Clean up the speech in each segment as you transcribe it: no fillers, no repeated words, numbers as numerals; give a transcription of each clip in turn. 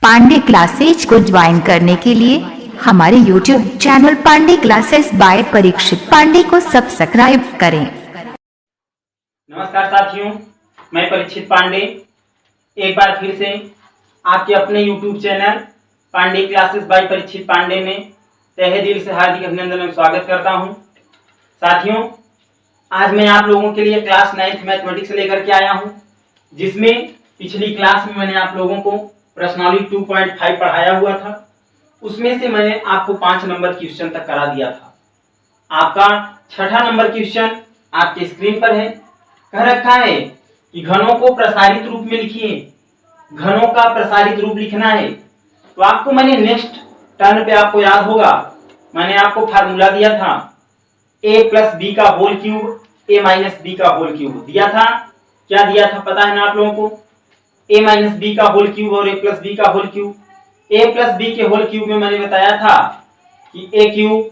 Pandey classes को join करने के लिए हमारे YouTube channel Pandey classes by Parikshit Pandey को सब्सक्राइब करें। नमस्कार साथियों, मैं परीक्षित पांडे एक बार फिर से आपके अपने YouTube channel Pandey classes by Parikshit Pandey में तहे दिल से हार्दिक अभिनंदन और स्वागत करता हूं। साथियों, आज मैं आप लोगों के लिए क्लास 9th मैथमेटिक्स लेकर के आया हूं, जिसमें पिछली क्लास में मैंने आप लोगों को प्रश्नावली 2.5 पढ़ाया हुआ था। उसमें से मैंने आपको 5 नंबर क्वेश्चन तक करा दिया था। आपका छठा नंबर क्वेश्चन आपके स्क्रीन पर है। कह रखा है कि घनों को प्रसारित रूप में लिखिए। घनों का प्रसारित रूप लिखना है। तो आपको मैंने नेक्स्ट टर्न पे आपको याद होगा, मैंने आपको फार्मूला दिया था a प्लस बी का whole cube a minus B का होल क्यूब दिया था। क्या दिया था पता है ना आप लोगों को? a माइनस बी का होल क्यूब और a प्लस बी का whole cube. a plus b के होल क्यूब में मैंने बताया था कि a cube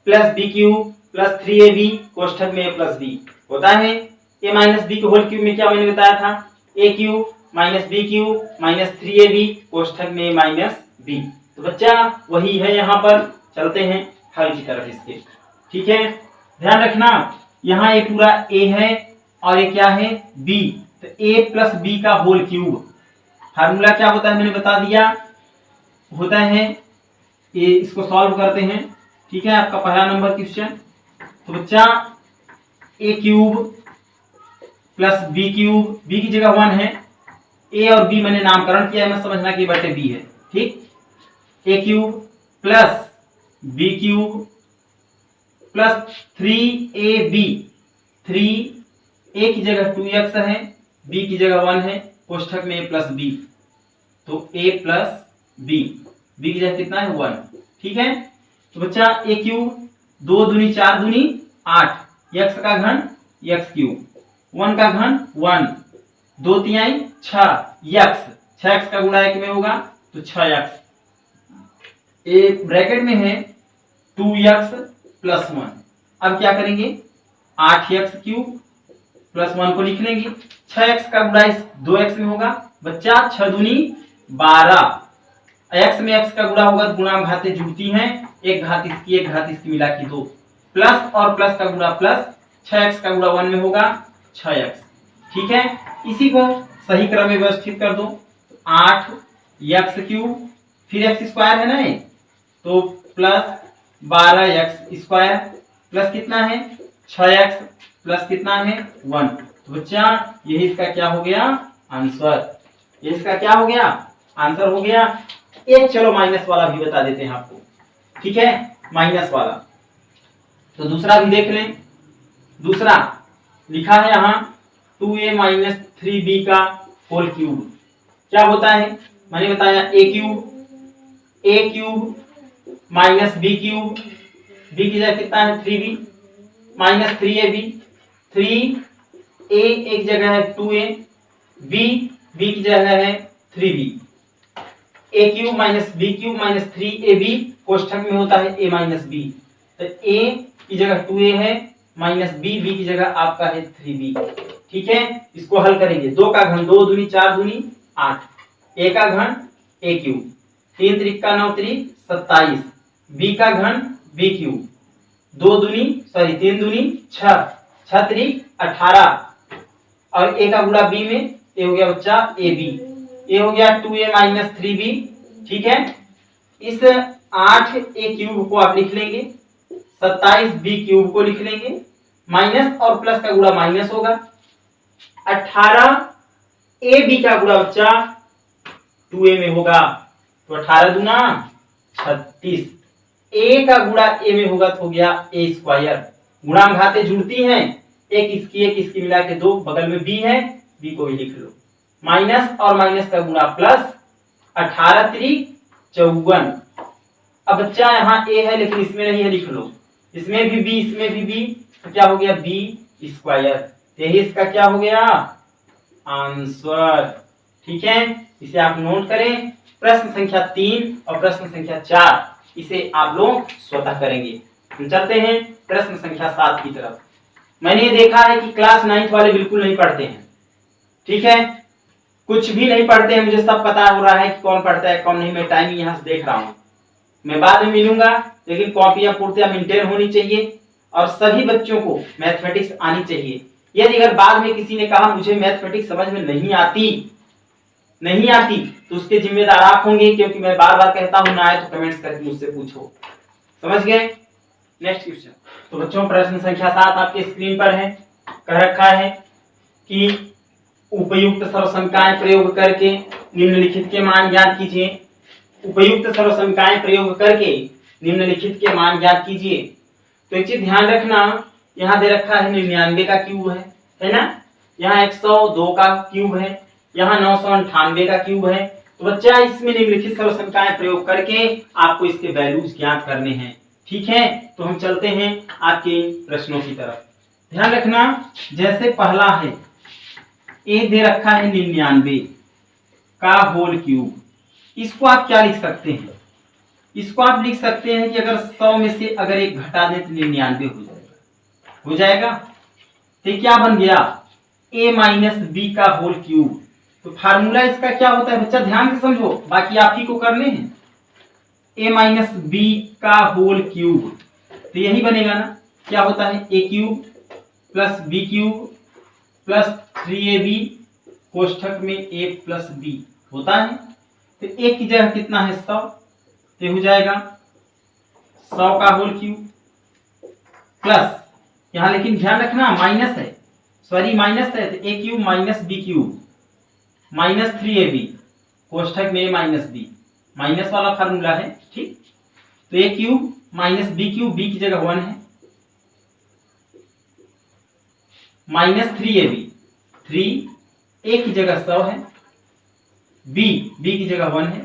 plus b cube plus 3ab कोष्ठक में a प्लस बी होता है। a माइनस बी के होल क्यूब में क्या मैंने बताया था? a cube minus B cube minus 3ab कोष्ठक में a माइनस बी। तो बच्चा वही है, यहाँ पर चलते हैं हल की तरफ इसके। ठीक है, ध्यान रखना, यहाँ ये पूरा a है और ये क्या है? b। तो a प्लस बी का होल क्यूब फार्मूला क्या होता है मैंने बता दिया, होता है ये। इसको सॉल्व करते हैं। ठीक है, आपका पहला नंबर क्वेश्चन। तो बच्चा a cube plus b cube, b की जगह 1 है, a और b मैंने नामकरण किया है, मैं समझना कि बटे b है। ठीक, a cube plus b cube plus 3ab, 3a की जगह 2x है, b की जगह 1 है, कोष्ठक में a प्लस बी। तो a प्लस बी, b की जगह कितना है? 1। ठीक है, तो बच्चा a क्यूब 2 दूनी 4 दूनी 8, x का घन x क्यूब, 1 का घन 1, 2 तिहाई 6x, 6x का गुणा 1 में होगा तो 6x। एक ब्रैकेट में है 2x प्लस 1। अब क्या करेंगे? 8x क्यूब प्लस 1 को लिख लेंगे। 6x का गुणा 2x में होगा। बच्चा 6 दूनी 12, x में x का गुणा होगा तो गुणा घातें जुड़ती हैं, एक घात इसकी एक घात इसकी मिला के 2, प्लस और प्लस का गुणा प्लस, 6x का गुणा 1 में होगा 6x। ठीक है, इसी को सही क्रम में व्यवस्थित कर दो। 8x क्यूब फिर x स्क्वायर है ना ये, तो प्लस 12x स्क्वायर प्लस कितना है? 6x प्लस कितना है? 1। तो बच्चा यही इसका क्या हो गया? आंसर। ये इसका क्या हो गया? आंसर हो गया। एक चलो माइनस वाला भी बता देते हैं आपको। ठीक है, माइनस वाला तो दूसरा भी देख लें। दूसरा लिखा है यहाँ 2a माइनस 3b का होल क्यूब। क्या होता है मैंने बताया? a cube minus B cube, b की जगह कितना है? 3b माइनस 3ab, 3a एक जगह है 2a, b की जगह है 3b। a cube minus B cube minus 3ab कोष्ठक में होता है a माइनस बी। तो a की जगह 2a है माइनस b की जगह आपका है 3b। ठीक है, इसको हल करेंगे। 2 का घन 2 दूनी 4 दूनी 8, a का घन a क्यूब, 3 त्रिका 9 त्रिक 27, b का घन b क्यूब, 3 दूनी 6, 6 त्रिक 18 और a का गुणा b में, ये हो गया बच्चा ab, ये हो गया 2a माइनस 3b। ठीक है, इस 8a क्यूब को आप लिख लेंगे, 27b क्यूब को लिख लेंगे, माइनस और प्लस का गुणा माइनस होगा, 18ab का गुणा बच्चा 2a में होगा, तो 18 दूना 36, a का गुणा a में होगा तो हो गया a स्क्वायर। गुणा घातें जुड़ती हैं, एक इसकी मिला के 2, बगल में b है, b को भी लिख लो, माइनस और माइनस का गुणा प्लस, 18 त्रिक 54। अब बच्चा यहाँ a है लेकिन इसमें नहीं है, लिख लो, इसमें भी b इसमें भी b, तो क्या हो गया? b square. यही इसका क्या हो गया? आंसर। ठीक है, इसे आप नोट करें। प्रश्न संख्या 3 और प्रश्न संख्या 4 इसे आप लोग स्वतः करेंगे। हम चलते हैं प्रश्न संख्या 7 की तरफ। मैंने देखा है कि क्लास 9th वाले बिल्कुल नहीं पढ़ते हैं। ठीक है, कुछ भी नहीं पढ़ते हैं, मुझे सब पता हो रहा है कि कौन पढ़ता है कौन नहीं। मैं टाइमिंग यहाँ से देख रहा हूँ। मैं बाद में मिलूंगा, लेकिन कॉपियां पूर्तियां मेंटेन होनी चाहिए और सभी बच्चों को मैथमेटिक्स आनी चाहिए। यदि अगर बाद में किसी ने कहा मुझे मैथमेटिक्स समझ में नहीं आती तो उसके जिम्मेदार आप होंगे, क्योंकि मैं बार बार कहता हूं ना आए तो कमेंट्स करके मुझसे पूछो। समझ गए? Next question. तो बच्चों प्रश्न संख्या 7 आपके स्क्रीन पर है। कह रखा है कि उपयुक्त सर्वसंख्याएं प्रयोग करके निम्नलिखित के मान ज्ञात कीजिए। उपयुक्त सर्वसंख्याएं प्रयोग करके निम्नलिखित के मान ज्ञात कीजिए। तो एक चीज ध्यान रखना, यहाँ दे रखा है 99 का क्यूब है ना, यहाँ 102 का क्यूब है, यहाँ 998 का क्यूब है। तो बच्चा इसमें निम्नलिखित सर्वसंख्याएं प्रयोग करके आपको इसके वैल्यूज ज्ञात करने हैं। ठीक है, तो हम चलते हैं आपके प्रश्नों की तरफ। ध्यान रखना, जैसे पहला है ए दे रखा है 99 का होल क्यूब। इसको आप क्या लिख सकते हैं? इसको आप लिख सकते हैं कि अगर 100 में से अगर एक घटा दें तो 99 हो जाएगा। तो क्या बन गया? a माइनस बी का होल क्यूब। तो फार्मूला इसका क्या होता है बच्चा? ध्यान से समझो, बाकी आप ही को करने हैं। a माइनस बी का होल क्यूब, तो यही बनेगा ना। क्या होता है? a cube plus b cube plus 3ab कोष्ठक में a प्लस बी होता है। तो a की जगह कितना है? 100, तो हो जाएगा 100 का होल क्यूब प्लस, यहां लेकिन ध्यान रखना माइनस है, सॉरी माइनस है, तो a cube minus B cube minus 3ab कोष्ठक में a माइनस बी, माइनस वाला फार्मूला है। ठीक, तो a cube minus B cube, b की जगह 1 है, माइनस 3ab, 3 a की जगह 100 है, b की जगह 1 है,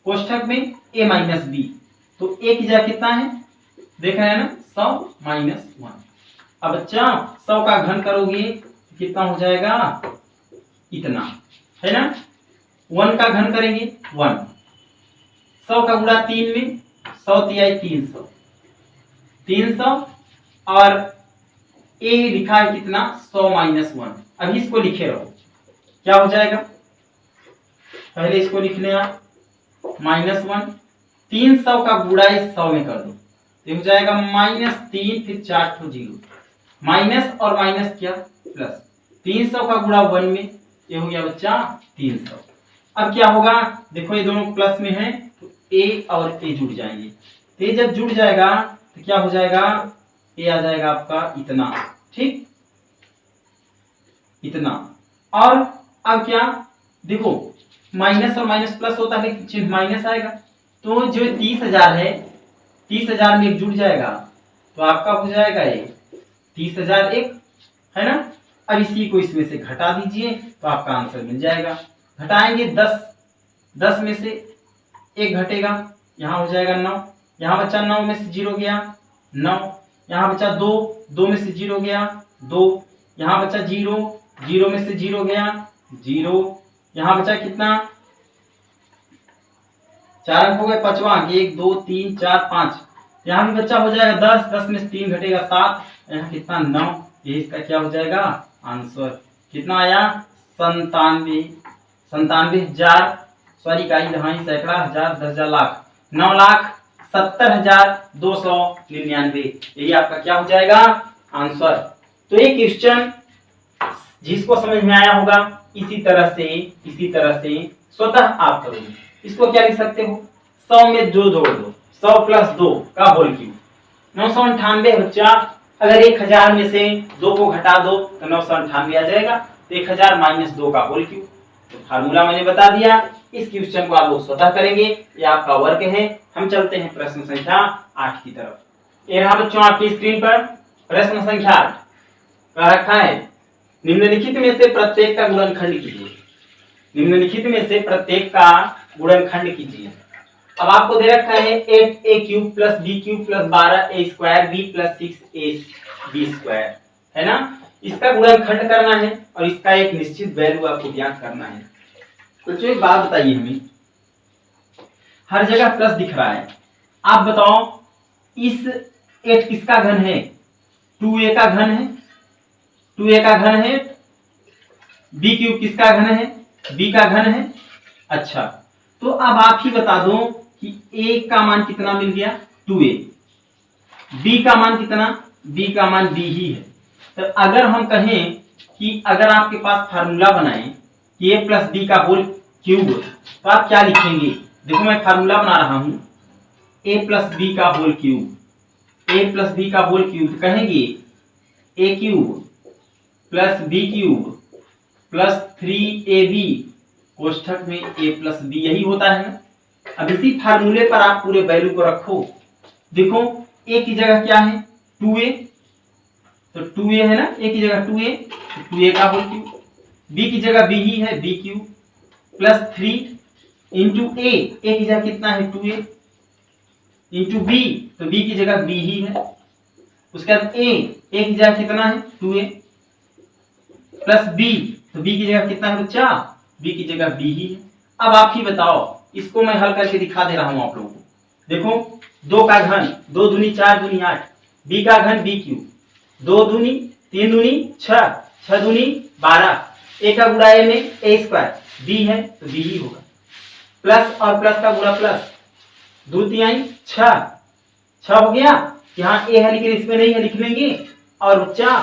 कोष्ठक में a माइनस बी। तो a की जगह कितना है? देख रहे हैं ना, 100 माइनस 1। अब बच्चा 100 का घन करोगे तो कितना हो जाएगा? इतना है ना। 1 का घन करेंगे 1, 100 का गुणा 3 में, 100 तिया 300, 300 और a लिखा है कितना? 100 माइनस 1। अभी इसको लिखे रहो, क्या हो जाएगा? पहले इसको लिख लें आप, माइनस 1, 300 का गुणा 100 में कर दो, तो हो जाएगा माइनस 3, फिर 4 तो 0, माइनस और माइनस क्या? प्लस। 300 का गुणा 1 में, ये हो गया बच्चा 300। अब क्या होगा? देखो ये दोनों प्लस में है, तो a और a जुड़ जाएंगे। तो जब जुड़ जाएगा तो क्या हो जाएगा? a आ जाएगा आपका इतना। ठीक, इतना। और अब क्या? देखो माइनस और माइनस प्लस होता है, चिन्ह माइनस आएगा, तो जो 30,000 है, 30,000 में एक जुड़ जाएगा, तो आपका हो जाएगा ये 30,001, है ना। अब इसी को इसमें से घटा दीजिए तो आपका आंसर मिल जाएगा। घटाएंगे 10 में से एक घटेगा, यहाँ हो जाएगा 9, यहाँ बचा 9 में से 0 गया 9, यहाँ बचा 2 में से 0 गया 2, यहाँ बचा 0 में से 0 गया 0, यहाँ बचा कितना? 4 अंक हो गए, पांचवा 1 2 3 4 5, यहाँ भी बच्चा हो जाएगा 10 में से 3 घटेगा 7, यहाँ कितना? 9। ये इसका क्या हो जाएगा? आंसर कितना आया? 97,000, सॉरी इकाई दहाई सैकड़ा हजार 10,000 लाख, 9,70,299। यही आपका क्या हो जाएगा? आंसर। तो ये क्वेश्चन जिसको समझ में आया होगा इसी तरह से स्वतः आप करोगे। इसको क्या लिख सकते हो? 100 में 2 जोड़ दो, 100 प्लस 2 का होल क्यूब, 998 बच्चा। अगर 1000 में से 2 को घटा दो तो 998 आ जाएगा। तो 1000 माइनस 2 का होल क्यूब। तो फार्मूला मैंने बता दिया, इस क्वेश्चन को आप लोग स्वतः करेंगे, ये आपका वर्क है। हम चलते हैं प्रश्न संख्या 8 की तरफ। ये रहा बच्चों आपकी स्क्रीन पर प्रश्न संख्या 8। कह रखा है निम्नलिखित में से प्रत्येक का गुणनखंड कीजिए। निम्नलिखित में से प्रत्येक का गुणनखंड कीजिए। अब आपको दे रखा है 8a cube plus b cube plus 12a square b plus 6ab square, है ना। इसका गुणनखंड करना है और इसका एक निश्चित वैल्यू आपको ज्ञात करना है। तो एक बात बताइए, हमें हर जगह प्लस दिख रहा है, आप बताओ इस 8 किसका घन है? 2a का घन है, 2a का घन है। b क्यूब किसका घन है? बी का घन है। अच्छा, तो अब आप ही बता दो कि ए का मान कितना मिल गया 2a, बी का मान कितना, बी का मान बी ही है। तो अगर हम कहें कि अगर आपके पास फार्मूला बनाए कि a प्लस बी का होल क्यूब, तो आप क्या लिखेंगे? देखो मैं फार्मूला बना रहा हूं, a प्लस बी का whole cube, a plus b का होल क्यूब, तो कहेंगे a cube plus b cube plus 3ab कोष्ठक में a प्लस बी, यही होता है ना। अब इसी फार्मूले पर आप पूरे वैल्यू को रखो। देखो a की जगह क्या है 2a, तो 2a है ना, a की जगह 2a, तो 2a का होल क्यूब, b की जगह b ही है, b cube plus 3 into a की जगह कितना है 2a, इंटू b, तो b की जगह b ही है, उसके बाद a की जगह कितना है 2a प्लस b, तो b की जगह कितना है बच्चा, b की जगह b ही है। अब आप ही बताओ, इसको मैं हल करके दिखा दे रहा हूं आप लोगों को। देखो 2 का घन 2 दूनी 4 दूनी 8, b का घन b क्यूब, 2 दूनी 3 दूनी 6, 6 दूनी 12, a का गुणा a में a स्क्वायर, b है तो b ही होगा, प्लस और प्लस का गुणा प्लस, 2 तिहाई 6 हो गया, यहाँ a है लेकिन इसमें नहीं है, लिख लेंगे। और बच्चा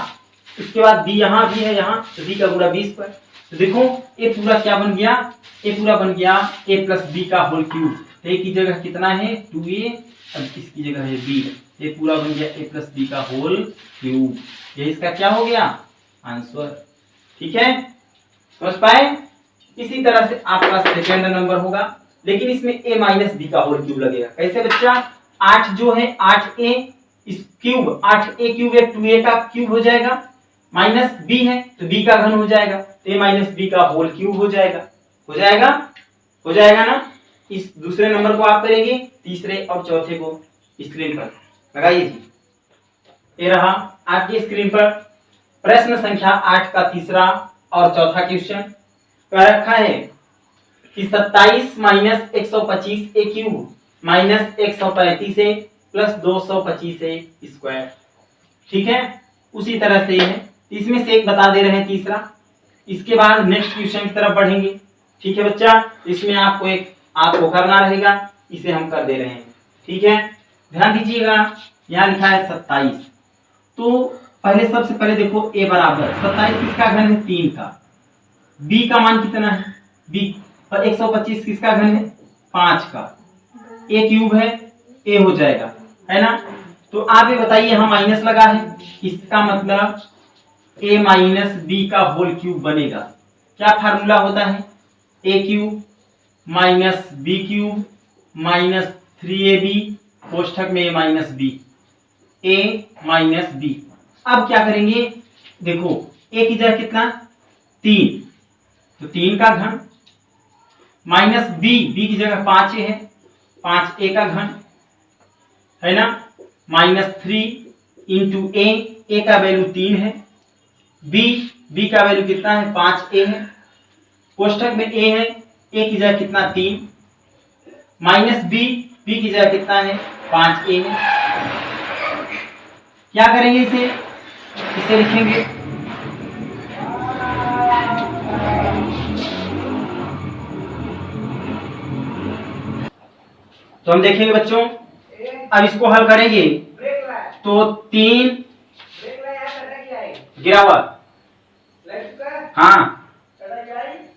उसके बाद b यहाँ भी है, यहाँ तो b का गुणा b स्क्वायर, तो देखो ये पूरा क्या बन गया, ये पूरा बन गया a प्लस बी का होल क्यूब। a की जगह कितना है 2a, अब किसकी जगह है b, ये पूरा बन गया a प्लस बी का होल क्यूब। ये इसका क्या हो गया आंसर। ठीक है, समझ पाए। इसी तरह से आपका सेकेंड नंबर होगा, लेकिन इसमें a माइनस बी का होल क्यूब लगेगा। कैसे बच्चा, 8 जो है 8a इस क्यूब, 8a क्यूब 2a का क्यूब हो जाएगा, माइनस b है तो b का घन हो जाएगा, तो a माइनस बी का होल क्यूब हो जाएगा, हो जाएगा, हो जाएगा ना। इस दूसरे नंबर को आप करेंगे, तीसरे और चौथे को स्क्रीन पर लगाइए जी। ये रहा आपकी स्क्रीन पर प्रश्न संख्या 8 का तीसरा और चौथा क्वेश्चन। कह रखा है कि 27 माइनस 125 ए क्यूब माइनस 135 ए प्लस 225 ए स्क्वायर। ठीक है, उसी तरह से है, इसमें से एक बता दे रहे हैं तीसरा, इसके बाद नेक्स्ट क्वेश्चन की तरफ बढ़ेंगे। ठीक है बच्चा, इसमें आपको करना रहेगा, इसे हम कर दे रहे हैं। ठीक है, ध्यान दीजिएगा, यहाँ लिखा है 27, तो पहले सबसे पहले देखो a बराबर 27 किसका घन है 3 का, b का मान कितना है b, और 125 किसका घन है 5 का, a क्यूब है a हो जाएगा, है ना। तो आप ये बताइए, यहाँ माइनस लगा है, इसका मतलब a माइनस बी का होल क्यूब बनेगा। क्या फार्मूला होता है, a cube minus B cube minus 3ab कोष्ठक में a minus B, a minus B. अब क्या करेंगे, देखो a की जगह कितना 3, तो 3 का घन माइनस b की जगह 5a है, 5a का घन, है ना, माइनस 3 इंटू a का वैल्यू 3 है, b का वैल्यू कितना है 5a है, कोष्ठक में a है, a की जगह कितना 3, माइनस b की जगह कितना है 5a है। क्या करेंगे, इसे लिखेंगे, तो हम देखेंगे बच्चों, अब इसको हल करेंगे तो 3 गिरा हुआ, हाँ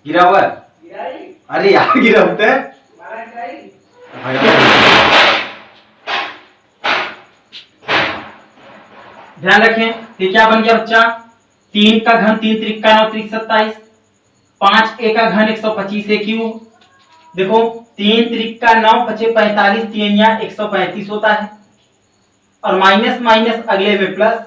गिरा हुआ, अरे यार गिरा होता है, ध्यान रखें। ये क्या बन गया बच्चा, 3 का घन 3 त्रिक का 9 त्रिक 27, 5a का घन 125 ए क्यूब, देखो 3 त्रिक का 9 पचे 45, 3 या 135 होता है, और माइनस माइनस अगले में प्लस,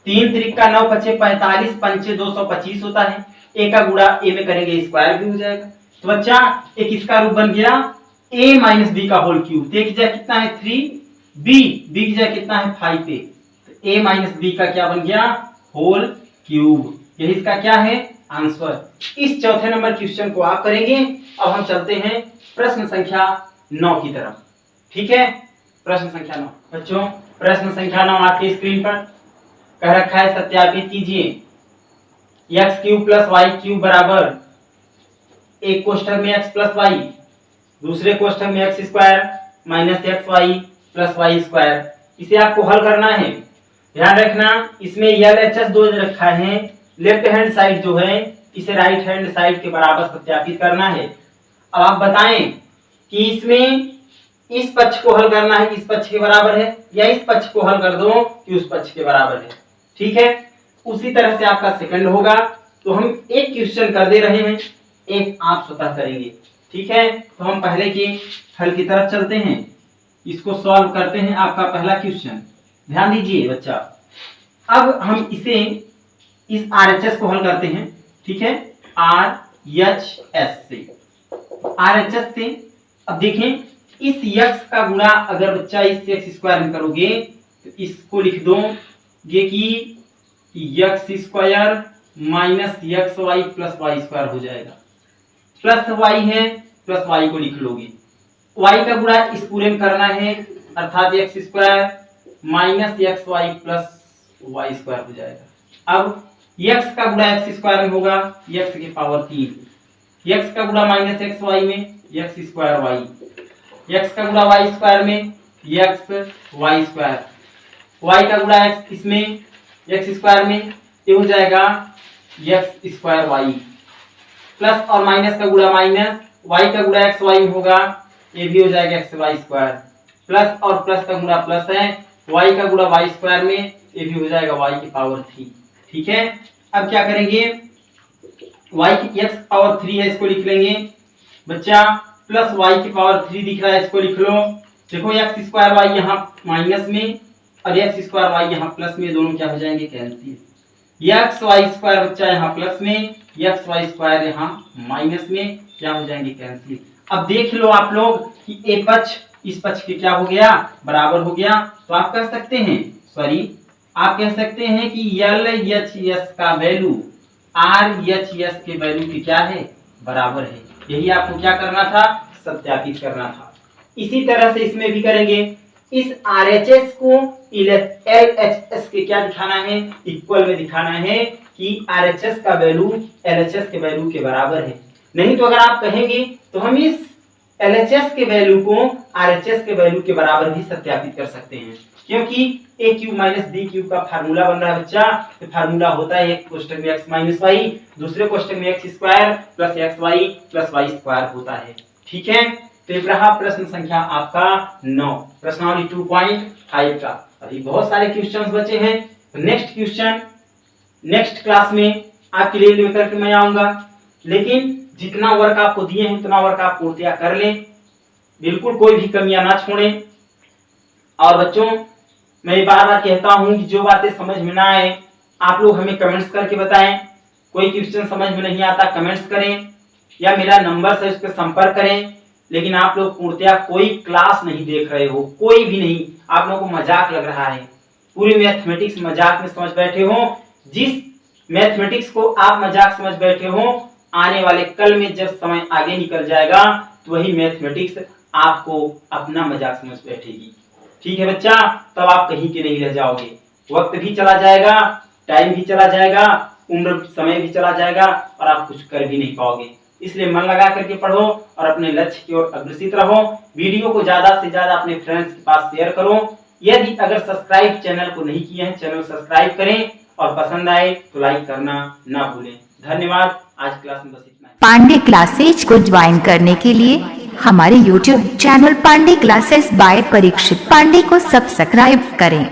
3 त्रिक का 9 पचे 45, पंचे 225 होता है, a का गुणा a में करेंगे स्क्वायर भी हो जाएगा। तो बच्चा एक इसका रूप बन गया a माइनस बी का होल क्यूब, तो a की जगह कितना है 3b, b की जगह कितना है 5a, तो a माइनस बी का क्या बन गया होल क्यूब। यही इसका क्या है आंसर। इस चौथे नंबर क्वेश्चन को आप करेंगे। अब हम चलते हैं प्रश्न संख्या 9 की तरफ। ठीक है, प्रश्न संख्या 9 बच्चों, प्रश्न संख्या 9 आपकी स्क्रीन पर कह रखा है, सत्यापित कीजिए x³ + y³ बराबर एक कोष्ठक में x प्लस वाई, दूसरे कोष्ठक में X square minus X Y plus Y square. इसे आपको हल करना है। ध्यान रखना इसमें LHS 2 रखा है, लेफ्ट हैंड साइड जो है इसे राइट हैंड साइड के बराबर सत्यापित करना है। अब आप बताएं कि इसमें इस पक्ष को हल करना है कि इस पक्ष के बराबर है, या इस पक्ष को हल कर दो कि उस पक्ष के बराबर है। ठीक है, उसी तरह से आपका सेकंड होगा। तो हम एक क्वेश्चन कर दे रहे हैं, एक आप स्वतः करेंगे। ठीक है, तो हम पहले के हल की तरफ चलते हैं, इसको सॉल्व करते हैं। आपका पहला क्वेश्चन ध्यान दीजिए बच्चा। अब हम इसे इस RHS को हल करते हैं। ठीक है, RHS से, RHS से अब देखें इस x का गुणा अगर बच्चा इस x स्क्वायर में करोगे तो इसको लिख दोगे कि x square minus X Y plus Y square हो जाएगा। प्लस वाई है, प्लस वाई को लिख लोगे। y का गुणा इस पूरे में करना है, अर्थात X square minus X Y plus Y square हो जाएगा। अब x का गुणा एक्स स्क्वायर में होगा x की पावर 3, x का गुणा माइनस एक्स वाई में एक्स स्क्वायर वाई, x का गुणा वाई स्क्वायर में एक्स वाई स्क्वायर, y का गुणा x इसमें एक्स स्क्वायर में ये हो जाएगा एक्स स्क्वायर वाई, प्लस और माइनस का गुणा माइनस, y का गुणा एक्स वाई में होगा ये भी हो जाएगा एक्स वाई स्क्वायर, प्लस और प्लस का गुणा प्लस है, y का गुणा वाई स्क्वायर में ये भी हो जाएगा y की पावर 3। ठीक है, अब क्या करेंगे, y की x पावर 3 है, इसको लिख लेंगे बच्चा, प्लस y की पावर 3 दिख रहा है, इसको लिख लो। देखो एक्स स्क्वायर वाई यहाँ माइनस में और एक्स स्क्वायर वाई यहाँ प्लस में, दोनों क्या हो जाएंगे कैंसिल। एक्स वाई स्क्वायर बच्चा यहाँ प्लस में, एक्स वाई स्क्वायर यहाँ माइनस में, क्या हो जाएंगे कैंसिल। अब देख लो आप लोग कि ए पक्ष इस पक्ष के क्या हो गया, बराबर हो गया। तो आप कह सकते हैं, आप कह सकते हैं कि LHS का वैल्यू RHS के वैल्यू की क्या है, बराबर है। यही आपको क्या करना था, सत्यापित करना था। इसी तरह से इसमें भी करेंगे। इस RHS को LHS के क्या दिखाना है, इक्वल में दिखाना है कि RHS का वैल्यू LHS के वैल्यू के बराबर है। नहीं तो अगर आप कहेंगे तो हम इस LHS के वैल्यू को RHS के वैल्यू के बराबर भी सत्यापित कर सकते हैं, क्योंकि a cube minus B cube का फार्मूला बन रहा है बच्चा। तो फार्मूला होता है एक कोष्ठक में x माइनस वाई, दूसरे कोष्ठक में X square plus X Y plus Y square होता है। ठीक है, तो ये रहा प्रश्न संख्या आपका 9, प्रश्नावली 2.5 का। अभी बहुत सारे क्वेश्चंस बचे हैं। तो नेक्स्ट क्वेश्चन नेक्स्ट क्लास में आपके लिए लेकर के मैं आऊंगा, लेकिन जितना वर्क आपको दिए हैं उतना वर्क आप पूर्तियां कर लें, बिल्कुल कोई भी कमियां ना छोड़ें। और बच्चों मैं बार बार कहता हूं कि जो बातें समझ में ना आए आप लोग हमें कमेंट्स करके बताएं। कोई क्वेश्चन समझ में नहीं आता कमेंट्स करें, या मेरा नंबर से उस पर संपर्क करें। लेकिन आप लोग पूर्णतया कोई क्लास नहीं देख रहे हो, कोई भी नहीं, आप लोगों को मजाक लग रहा है। पूरी मैथमेटिक्स मजाक में समझ बैठे हो। जिस मैथमेटिक्स को आप मजाक समझ बैठे हो, आने वाले कल में जब समय आगे निकल जाएगा तो वही मैथमेटिक्स आपको अपना मजाक समझ बैठेगी। ठीक है बच्चा, तब आप कहीं के नहीं रह जाओगे। वक्त भी चला जाएगा, टाइम भी चला जाएगा, उम्र समय भी चला जाएगा और आप कुछ कर भी नहीं पाओगे। इसलिए मन लगा करके पढ़ो और अपने लक्ष्य की ओर अग्रसित रहो। वीडियो को ज्यादा से ज्यादा अपने फ्रेंड्स के पास शेयर करो। यदि अगर सब्सक्राइब चैनल को नहीं किए हैं, चैनल सब्सक्राइब करें और पसंद आए तो लाइक करना ना भूलें। धन्यवाद। आज क्लास में बस इतना। पांडे क्लासेज को ज्वाइन करने के लिए हमारे YouTube channel Pandey classes by Parikshit Pandey को सब्सक्राइब करें।